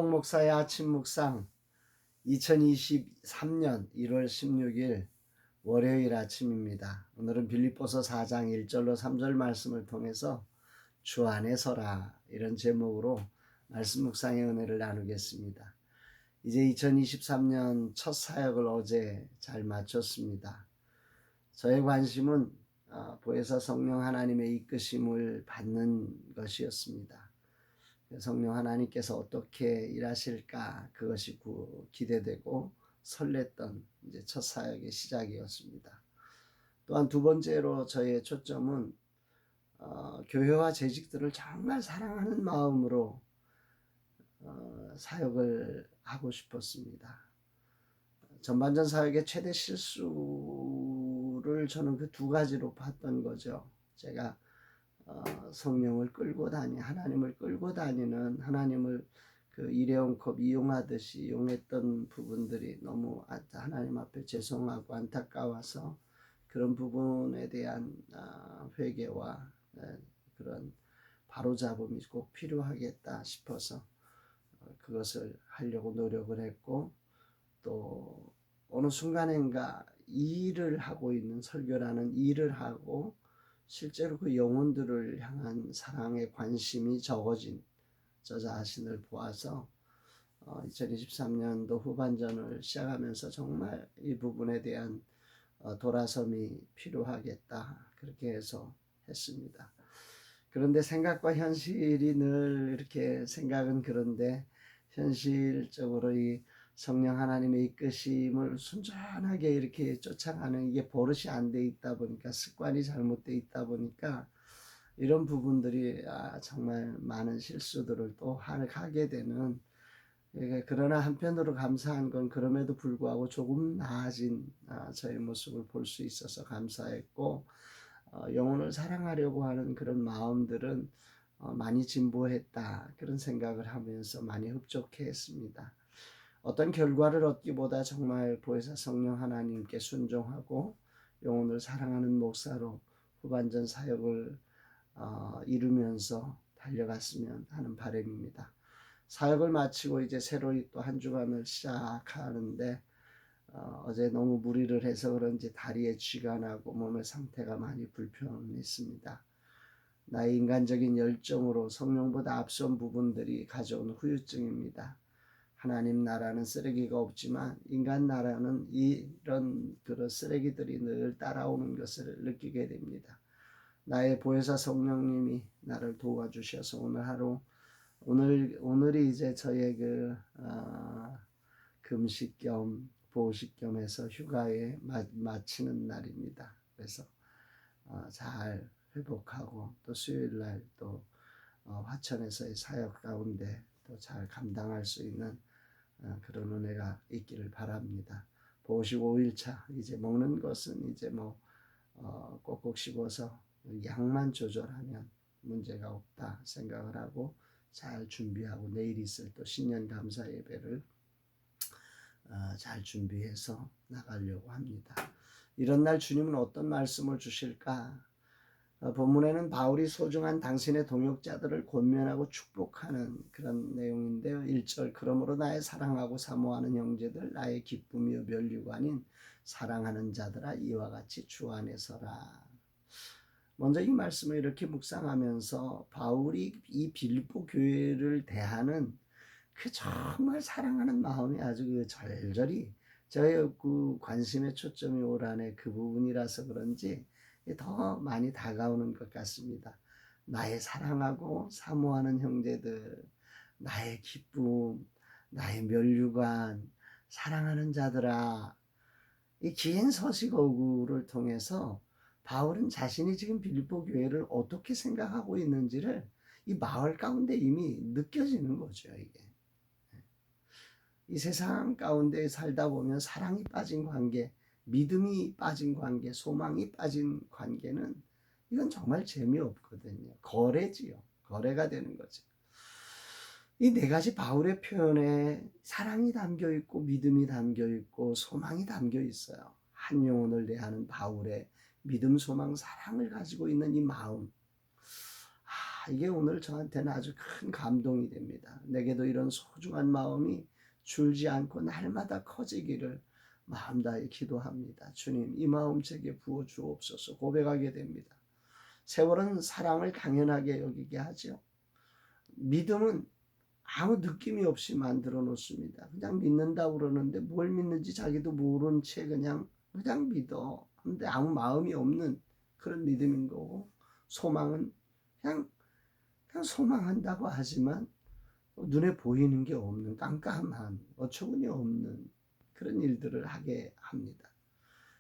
목사의 아침 묵상 2023년 1월 16일 월요일 아침입니다. 오늘은 빌립보서 4장 1절로 3절 말씀을 통해서 주 안에 서라 이런 제목으로 말씀 묵상의 은혜를 나누겠습니다. 이제 2023년 첫 사역을 어제 잘 마쳤습니다. 저의 관심은 보혜사 성령 하나님의 이끄심을 받는 것이었습니다. 성령 하나님께서 어떻게 일하실까 그것이 기대되고 설렜던 이제 첫 사역의 시작이었습니다. 또한 두 번째로 저의 초점은 교회와 재직들을 정말 사랑하는 마음으로 사역을 하고 싶었습니다. 전반전 사역의 최대 실수를 저는 그 두 가지로 봤던 거죠. 제가 성령을 끌고 하나님을 끌고 다니는 하나님을 그 일회용 컵 이용하듯이 이용했던 부분들이 너무 하나님 앞에 죄송하고 안타까워서 그런 부분에 대한 회개와 그런 바로잡음이 꼭 필요하겠다 싶어서 그것을 하려고 노력을 했고, 또 어느 순간인가 일을 하고 있는 설교라는 일을 하고 실제로 그 영혼들을 향한 사랑의 관심이 적어진 저 자신을 보아서 2023년도 후반전을 시작하면서 정말 이 부분에 대한 돌아섬이 필요하겠다 그렇게 해서 했습니다. 그런데 생각과 현실이 늘 이렇게 생각은 그런데 현실적으로 이 성령 하나님의 이끄심을 순전하게 이렇게 쫓아가는 이게 버릇이 안 돼 있다 보니까, 습관이 잘못돼 있다 보니까 이런 부분들이 정말 많은 실수들을 또 하게 되는, 그러나 한편으로 감사한 건 그럼에도 불구하고 조금 나아진 저의 모습을 볼 수 있어서 감사했고, 영혼을 사랑하려고 하는 그런 마음들은 많이 진보했다 그런 생각을 하면서 많이 흡족해했습니다. 어떤 결과를 얻기보다 정말 보혜사 성령 하나님께 순종하고 영혼을 사랑하는 목사로 후반전 사역을 이루면서 달려갔으면 하는 바람입니다. 사역을 마치고 이제 새로이 또 한 주간을 시작하는데 어제 너무 무리를 해서 그런지 다리에 쥐가 나고 몸의 상태가 많이 불편했습니다. 나의 인간적인 열정으로 성령보다 앞선 부분들이 가져온 후유증입니다. 하나님 나라는 쓰레기가 없지만 인간 나라는 이런 그런 쓰레기들이 늘 따라오는 것을 느끼게 됩니다. 나의 보혜사 성령님이 나를 도와주셔서 오늘 하루 오늘이 이제 저의 금식 겸 보식 겸 해서 휴가에 마치는 날입니다. 그래서 잘 회복하고 또 수요일 날 또 화천에서의 사역 가운데 또 잘 감당할 수 있는 그런 은혜가 있기를 바랍니다. 보식 5일차 이제 먹는 것은 이제 꼭꼭 씹어서 양만 조절하면 문제가 없다 생각을 하고 잘 준비하고 내일 있을 또 신년 감사 예배를 잘 준비해서 나가려고 합니다. 이런 날 주님은 어떤 말씀을 주실까? 본문에는 바울이 소중한 당신의 동역자들을 권면하고 축복하는 그런 내용인데요. 1절 그러므로 나의 사랑하고 사모하는 형제들 나의 기쁨이요 면류가 아닌 사랑하는 자들아 이와 같이 주 안에 서라. 먼저 이 말씀을 이렇게 묵상하면서 바울이 이 빌립보 교회를 대하는 그 정말 사랑하는 마음이 아주 절절히 저의 관심의 초점이 올 안에 그 부분이라서 그런지 더 많이 다가오는 것 같습니다. 나의 사랑하고 사모하는 형제들, 나의 기쁨, 나의 면류관, 사랑하는 자들아. 이 긴 서식어구를 통해서 바울은 자신이 지금 빌립보 교회를 어떻게 생각하고 있는지를 이 마을 가운데 이미 느껴지는 거죠. 이게 이 세상 가운데 살다 보면 사랑이 빠진 관계, 믿음이 빠진 관계, 소망이 빠진 관계는 이건 정말 재미없거든요. 거래지요. 거래가 되는 거죠. 이 네 가지 바울의 표현에 사랑이 담겨 있고 믿음이 담겨 있고 소망이 담겨 있어요. 한 영혼을 대하는 바울의 믿음, 소망, 사랑을 가지고 있는 이 마음. 이게 오늘 저한테는 아주 큰 감동이 됩니다. 내게도 이런 소중한 마음이 줄지 않고 날마다 커지기를 마음 다해 기도합니다. 주님, 이 마음 제게 부어 주옵소서. 고백하게 됩니다. 세월은 사랑을 당연하게 여기게 하죠. 믿음은 아무 느낌이 없이 만들어 놓습니다. 그냥 믿는다고 그러는데 뭘 믿는지 자기도 모르는 채 그냥 믿어. 근데 아무 마음이 없는 그런 믿음인 거고, 소망은 그냥 소망한다고 하지만 눈에 보이는 게 없는 깜깜한 어처구니 없는 그런 일들을 하게 합니다.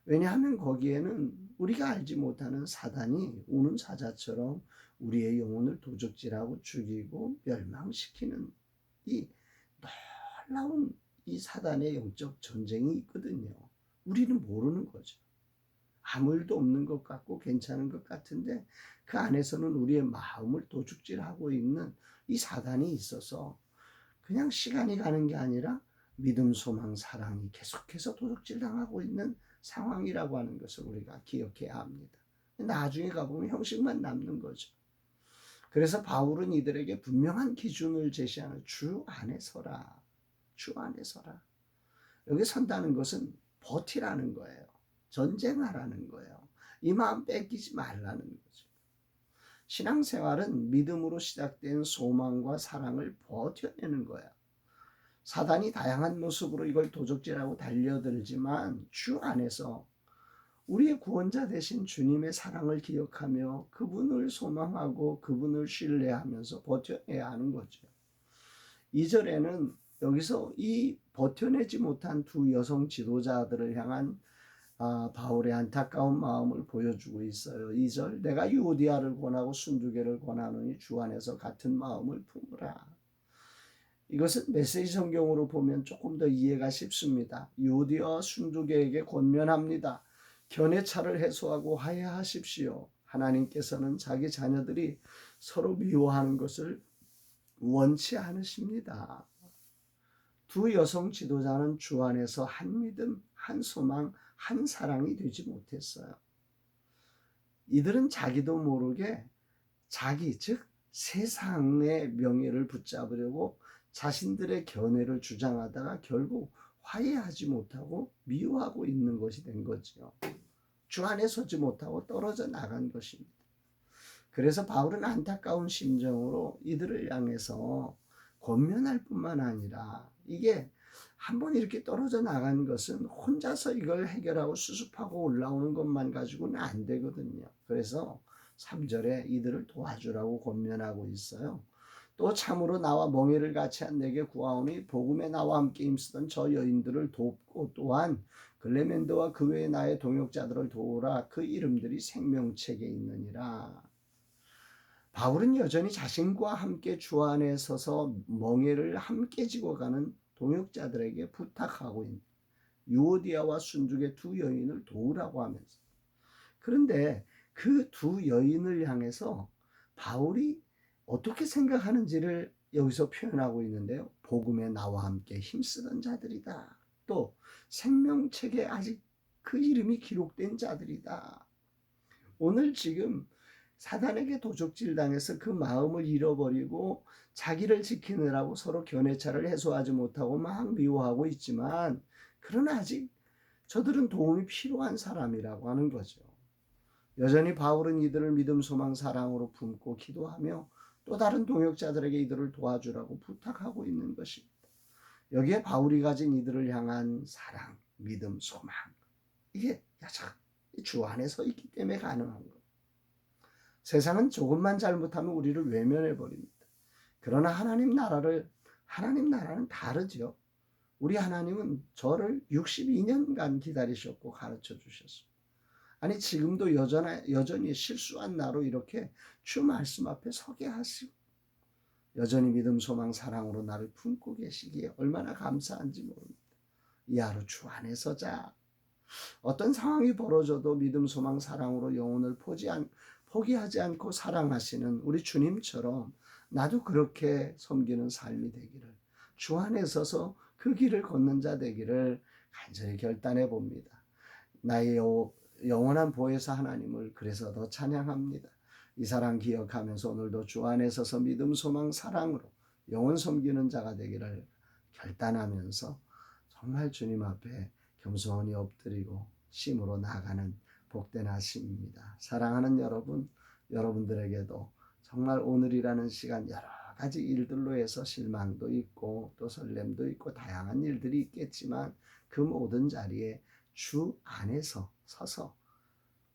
왜냐하면 거기에는 우리가 알지 못하는 사단이 우는 사자처럼 우리의 영혼을 도적질하고 죽이고 멸망시키는 이 놀라운 이 사단의 영적 전쟁이 있거든요. 우리는 모르는 거죠. 아무 일도 없는 것 같고 괜찮은 것 같은데 그 안에서는 우리의 마음을 도둑질하고 있는 이 사단이 있어서 그냥 시간이 가는 게 아니라 믿음, 소망, 사랑이 계속해서 도둑질 당하고 있는 상황이라고 하는 것을 우리가 기억해야 합니다. 나중에 가보면 형식만 남는 거죠. 그래서 바울은 이들에게 분명한 기준을 제시하는 주 안에 서라. 주 안에 서라. 여기 선다는 것은 버티라는 거예요. 전쟁하라는 거예요. 이 마음 뺏기지 말라는 거죠. 신앙생활은 믿음으로 시작된 소망과 사랑을 버텨내는 거예요. 사단이 다양한 모습으로 이걸 도적질하고 달려들지만 주 안에서 우리의 구원자 되신 주님의 사랑을 기억하며 그분을 소망하고 그분을 신뢰하면서 버텨내야 하는 거죠. 2절에는 여기서 이 버텨내지 못한 두 여성 지도자들을 향한 바울의 안타까운 마음을 보여주고 있어요. 2절, 내가 유오디아를 권하고 순두개를 권하노니 주 안에서 같은 마음을 품으라. 이것은 메시지 성경으로 보면 조금 더 이해가 쉽습니다. 유오디아와 순두개에게 권면합니다. 견해차를 해소하고 화해하십시오. 하나님께서는 자기 자녀들이 서로 미워하는 것을 원치 않으십니다. 두 여성 지도자는 주 안에서 한 믿음, 한 소망, 한 사랑이 되지 못했어요. 이들은 자기도 모르게 자기, 즉 세상의 명예를 붙잡으려고 자신들의 견해를 주장하다가 결국 화해하지 못하고 미워하고 있는 것이 된 거죠. 주 안에 서지 못하고 떨어져 나간 것입니다. 그래서 바울은 안타까운 심정으로 이들을 향해서 권면할 뿐만 아니라 이게 한번 이렇게 떨어져 나간 것은 혼자서 이걸 해결하고 수습하고 올라오는 것만 가지고는 안 되거든요. 그래서 3절에 이들을 도와주라고 권면하고 있어요. 또 참으로 나와 멍에를 같이 한 내게 구하오니 복음에 나와 함께 힘쓰던 저 여인들을 돕고 또한 글레멘드와 그 외에 나의 동역자들을 도우라. 그 이름들이 생명책에 있느니라. 바울은 여전히 자신과 함께 주 안에 서서 멍에를 함께 지고 가는 동역자들에게 부탁하고 있는 유오디아와 순두개 두 여인을 도우라고 하면서, 그런데 그 두 여인을 향해서 바울이 어떻게 생각하는지를 여기서 표현하고 있는데요. 복음에 나와 함께 힘쓰던 자들이다. 또 생명책에 아직 그 이름이 기록된 자들이다. 오늘 지금 사단에게 도적질 당해서 그 마음을 잃어버리고 자기를 지키느라고 서로 견해차를 해소하지 못하고 막 미워하고 있지만, 그러나 아직 저들은 도움이 필요한 사람이라고 하는 거죠. 여전히 바울은 이들을 믿음, 소망, 사랑으로 품고 기도하며 또 다른 동역자들에게 이들을 도와주라고 부탁하고 있는 것입니다. 여기에 바울이 가진 이들을 향한 사랑, 믿음, 소망, 이게 주 안에 서 있기 때문에 가능한 거예요. 세상은 조금만 잘못하면 우리를 외면해 버립니다. 그러나 하나님 나라는 다르죠. 우리 하나님은 저를 62년간 기다리셨고 가르쳐 주셨습니다. 아니 지금도 여전히 실수한 나로 이렇게 주 말씀 앞에 서게 하시고 여전히 믿음, 소망, 사랑으로 나를 품고 계시기에 얼마나 감사한지 모릅니다. 이 하루 주 안에 서자. 어떤 상황이 벌어져도 믿음, 소망, 사랑으로 영혼을 포기하지 않고 사랑하시는 우리 주님처럼 나도 그렇게 섬기는 삶이 되기를, 주 안에 서서 그 길을 걷는 자 되기를 간절히 결단해 봅니다. 나의 영원한 보혜사 하나님을 그래서 더 찬양합니다. 이 사랑 기억하면서 오늘도 주 안에 서서 믿음, 소망, 사랑으로 영원 섬기는 자가 되기를 결단하면서 정말 주님 앞에 겸손히 엎드리고 심으로 나가는 복된 아침입니다. 사랑하는 여러분, 여러분들에게도 정말 오늘이라는 시간 여러 가지 일들로 해서 실망도 있고 또 설렘도 있고 다양한 일들이 있겠지만 그 모든 자리에 주 안에서 서서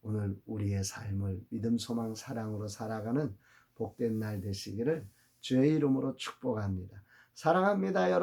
오늘 우리의 삶을 믿음, 소망, 사랑으로 살아가는 복된 날 되시기를 주의 이름으로 축복합니다. 사랑합니다, 여러분.